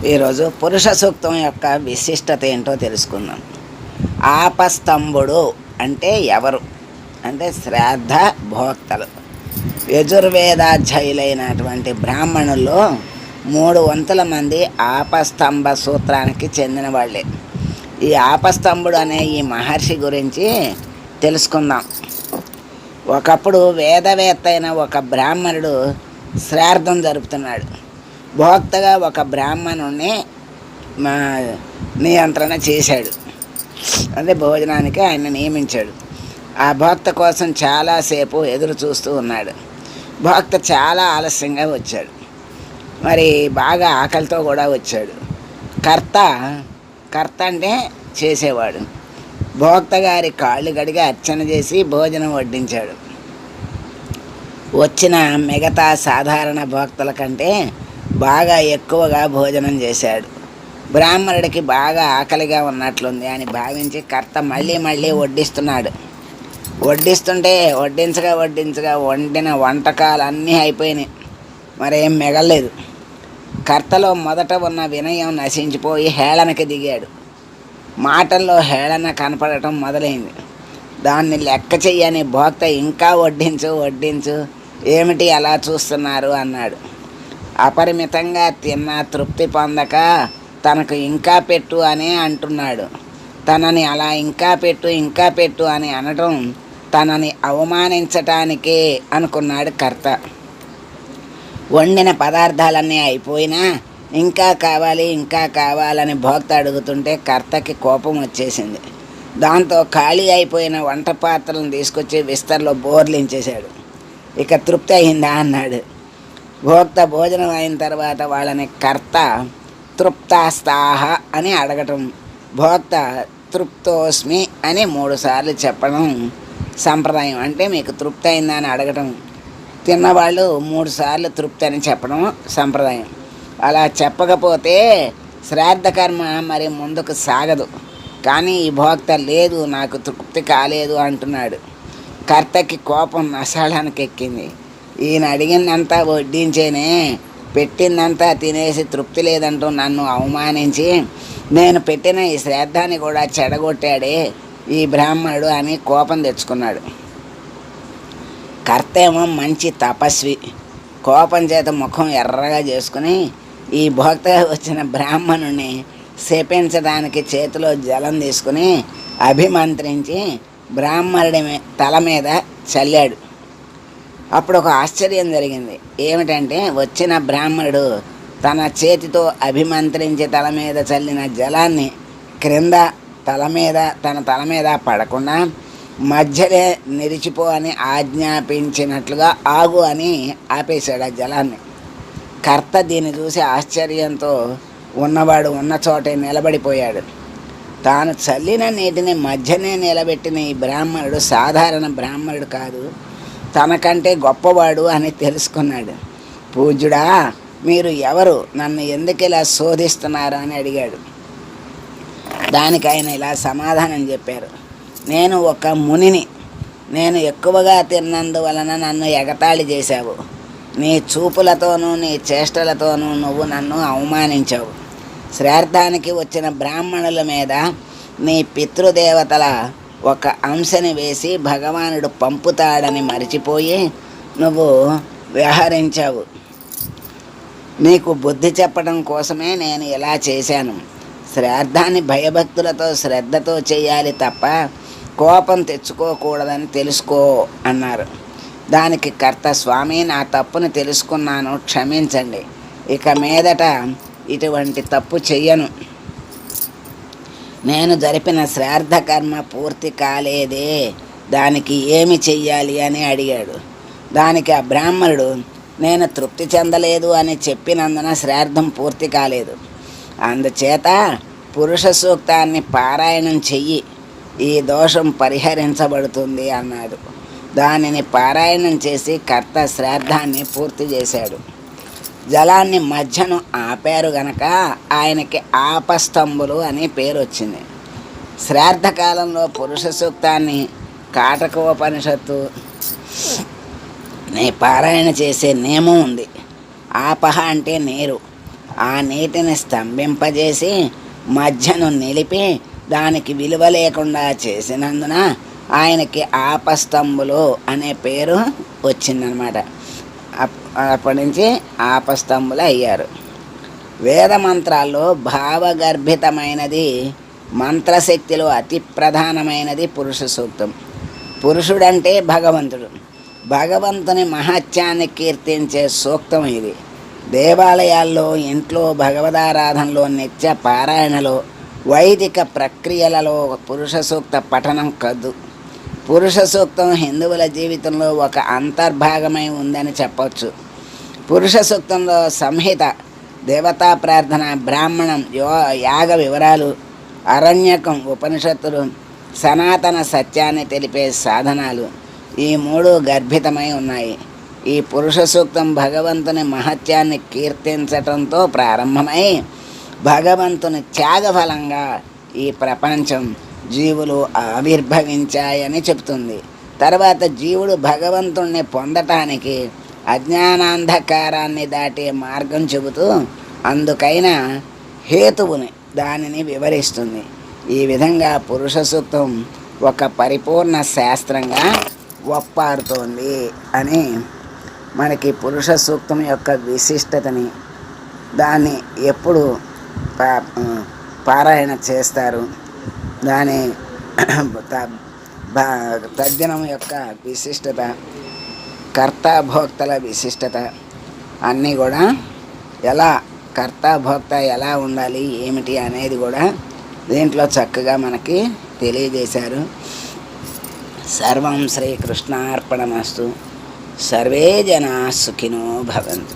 ఈరోజు పురుష సూక్తం యొక్క విశిష్టత ఏంటో తెలుసుకుందాం. ఆపస్తంభుడు అంటే ఎవరు అంటే శ్రాద్ధ భోక్తలు. యజుర్వేదాధ్యాయులైనటువంటి బ్రాహ్మణుల్లో 3/4 మంది ఆపస్తంభ సూత్రానికి చెందిన వాళ్ళే. ఈ ఆపస్తంభుడు అనే ఈ మహర్షి గురించి తెలుసుకుందాం. ఒకప్పుడు వేదవేత్త అయిన ఒక బ్రాహ్మణుడు శ్రాద్ధం జరుపుతున్నాడు. భోక్తగా ఒక బ్రాహ్మణుణ్ణి నియంత్రణ చేశాడు. అంటే భోజనానికి ఆయన నియమించాడు. ఆ భోక్త కోసం చాలాసేపు ఎదురు చూస్తూ ఉన్నాడు. భోక్త చాలా ఆలస్యంగా వచ్చాడు. మరి బాగా ఆకలితో కూడా వచ్చాడు. కర్త అంటే చేసేవాడు. భోక్త గారి కాళ్ళు కడిగి అర్చన చేసి భోజనం వడ్డించాడు. వచ్చిన మిగతా సాధారణ భోక్తల కంటే బాగా ఎక్కువగా భోజనం చేశాడు. బ్రాహ్మణుడికి బాగా ఆకలిగా ఉన్నట్లుంది అని భావించి కర్త మళ్ళీ వడ్డిస్తున్నాడు. వడ్డించగా వండిన వంటకాలన్నీ అయిపోయినాయి. మరేం మిగలలేదు. కర్తలో మొదట ఉన్న వినయం నశించిపోయి హేళనకి దిగాడు. మాటల్లో హేళన కనపడటం మొదలైంది. దాన్ని లెక్క చెయ్యని భోక్త ఇంకా వడ్డించు ఏమిటి అలా చూస్తున్నారు అన్నాడు. అపరిమితంగా తిన్నా తృప్తి పొందక తనకు ఇంకా పెట్టు అని అంటున్నాడు. తనని అలా ఇంకా పెట్టు అని అనటం తనని అవమానించటానికే అనుకున్నాడు కర్త. వండిన పదార్థాలన్నీ అయిపోయినా ఇంకా కావాలని భోక్త అడుగుతుంటే కర్తకి కోపం వచ్చేసింది. దాంతో ఖాళీ అయిపోయిన వంట పాత్రలను తీసుకొచ్చి విస్తర్లో బోర్లించేశాడు. ఇక తృప్తి అయిందా అన్నాడు. భోక్త భోజనం అయిన తర్వాత వాళ్ళని కర్త తృప్తాస్తాహ అని అడగటం, భోక్త తృప్తోస్మి అని 3 సార్లు చెప్పడం సంప్రదాయం. అంటే మీకు తృప్తి అయిందా అని అడగటం, తిన్నవాళ్ళు 3 సార్లు తృప్తి అని చెప్పడం సంప్రదాయం. అలా చెప్పకపోతే శ్రాద్ధ కర్మ మరి ముందుకు సాగదు. కానీ ఈ భోక్త లేదు, నాకు తృప్తి కాలేదు అంటున్నాడు. కర్తకి కోపం నశాళానికి ఎక్కింది. ఈయన అడిగిందంతా వడ్డించేనే, పెట్టిందంతా తినేసి తృప్తి లేదంటూ నన్ను అవమానించి నేను పెట్టిన ఈ శ్రాద్ధాన్ని కూడా చెడగొట్టాడే ఈ బ్రాహ్మణుడు అని కోపం తెచ్చుకున్నాడు. కర్త ఏమో మంచి తపస్వి. కోపం చేత ముఖం ఎర్రగా చేసుకుని ఈ భోక్తగా వచ్చిన బ్రాహ్మణుని శపించడానికి చేతిలో జలం తీసుకుని అభిమంత్రించి బ్రాహ్మణుడి తల మీద చల్లాడు. అప్పుడు ఒక ఆశ్చర్యం జరిగింది. ఏమిటంటే వచ్చిన బ్రాహ్మణుడు తన చేతితో అభిమంత్రించి తల మీద చల్లిన జలాన్ని క్రింద తన తల మీద పడకుండా మధ్యలో నిలిచిపో అని ఆజ్ఞాపించినట్లుగా ఆగు అని ఆపేశాడు ఆ జలాన్ని. కర్త దీన్ని చూసి ఆశ్చర్యంతో ఉన్నవాడు ఉన్న చోటే నిలబడిపోయాడు. తాను చల్లిన నీటిని మధ్యనే నిలబెట్టిన ఈ బ్రాహ్మణుడు సాధారణ బ్రాహ్మణుడు కాదు, తనకంటే గొప్పవాడు అని తెలుసుకున్నాడు. పూజ్యుడా, మీరు ఎవరు, నన్ను ఎందుకు ఇలా శోధిస్తున్నారు అని అడిగాడు. దానికి ఆయన ఇలా సమాధానం చెప్పారు. నేను ఒక మునిని. నేను ఎక్కువగా తిన్నందువలన నన్ను ఎగతాళి చేశావు. నీ చూపులతోనూ నీ చేష్టలతోనూ నువ్వు నన్ను అవమానించావు. శ్రాద్ధానికి వచ్చిన బ్రాహ్మణుల మీద నీ పితృదేవతల ఒక అంశని వేసి భగవానుడు పంపుతాడని మరిచిపోయి నువ్వు వ్యవహరించావు. నీకు బుద్ధి చెప్పడం కోసమే నేను ఇలా చేశాను. శ్రాద్ధాన్ని భయభక్తులతో శ్రద్ధతో చేయాలి తప్ప కోపం తెచ్చుకోకూడదని తెలుసుకో అన్నారు. దానికి కర్త, స్వామి, నా తప్పుని తెలుసుకున్నాను, క్షమించండి. ఇక మీదట ఇటువంటి తప్పు చెయ్యను. నేను జరిపిన శ్రాద్ధ కర్మ పూర్తి కాలేదే, దానికి ఏమి చెయ్యాలి అని అడిగాడు. దానికి ఆ బ్రాహ్మణుడు, నేను తృప్తి చెందలేదు అని చెప్పినందున శ్రాద్ధం పూర్తి కాలేదు. అందుచేత పురుష సూక్తాన్ని పారాయణం చెయ్యి, ఈ దోషం పరిహరించబడుతుంది అన్నాడు. దానిని పారాయణం చేసి కర్త శ్రాద్ధాన్ని పూర్తి చేశాడు. జలాన్ని మధ్యను ఆపారు గనక ఆయనకి ఆపస్తంభులు అని పేరు వచ్చింది. శ్రాద్ధకాలంలో పురుష సూక్తాన్ని కాటకోపనిషత్తు పారాయణ చేసే నియమం ఉంది. ఆపహ అంటే నీరు, ఆ నీటిని స్తంభింపజేసి మధ్యను నిలిపి దానికి విలువ లేకుండా చేసినందున ఆయనకి ఆపస్తంభులు అనే పేరు వచ్చిందనమాట. అప్పటి నుంచి ఆపస్తంభులు అయ్యారు. వేద మంత్రాల్లో భావగర్భితమైనది, మంత్రశక్తిలో అతి ప్రధానమైనది పురుష సూక్తం. పురుషుడంటే భగవంతుడు. భగవంతుని మహత్యాన్ని కీర్తించే సూక్తం ఇది. దేవాలయాల్లో, ఇంట్లో, భగవదారాధనలో, నిత్య పారాయణలో, వైదిక ప్రక్రియలలో పురుష సూక్త పఠనం కద్దు. పురుష సూక్తం హిందువుల జీవితంలో ఒక అంతర్భాగమై ఉందని చెప్పవచ్చు. పురుష సూక్తంలో సంహిత, దేవతా ప్రార్థన, బ్రాహ్మణం, యాగ వివరాలు, అరణ్యకం, ఉపనిషత్తులు, సనాతన సత్యాన్ని తెలిపే సాధనాలు ఈ మూడు గర్భితమై ఉన్నాయి. ఈ పురుష సూక్తం భగవంతుని మహత్యాన్ని కీర్తించటంతో ప్రారంభమై భగవంతుని త్యాగఫలంగా ఈ ప్రపంచం, జీవులు ఆవిర్భవించాయని చెబుతుంది. తర్వాత జీవుడు భగవంతుణ్ణి పొందటానికి అజ్ఞానాంధకారాన్ని దాటే మార్గం చెబుతూ అందుకైన హేతువుని, దానిని వివరిస్తుంది. ఈ విధంగా పురుష సూక్తం ఒక పరిపూర్ణ శాస్త్రంగా ఒప్పారుతోంది అని మనకి పురుష సూక్తం యొక్క విశిష్టతని, దాన్ని ఎప్పుడు పారాయణ చేస్తారు, దాని తద్దినం యొక్క విశిష్టత, కర్తాభోక్తల విశిష్టత అన్నీ కూడా, ఎలా కర్తాభోక్త ఎలా ఉండాలి ఏమిటి అనేది కూడా దీంట్లో చక్కగా మనకి తెలియజేశారు. సర్వం శ్రీకృష్ణార్పణమస్తు. సర్వే జనా సుఖినో భవంతు.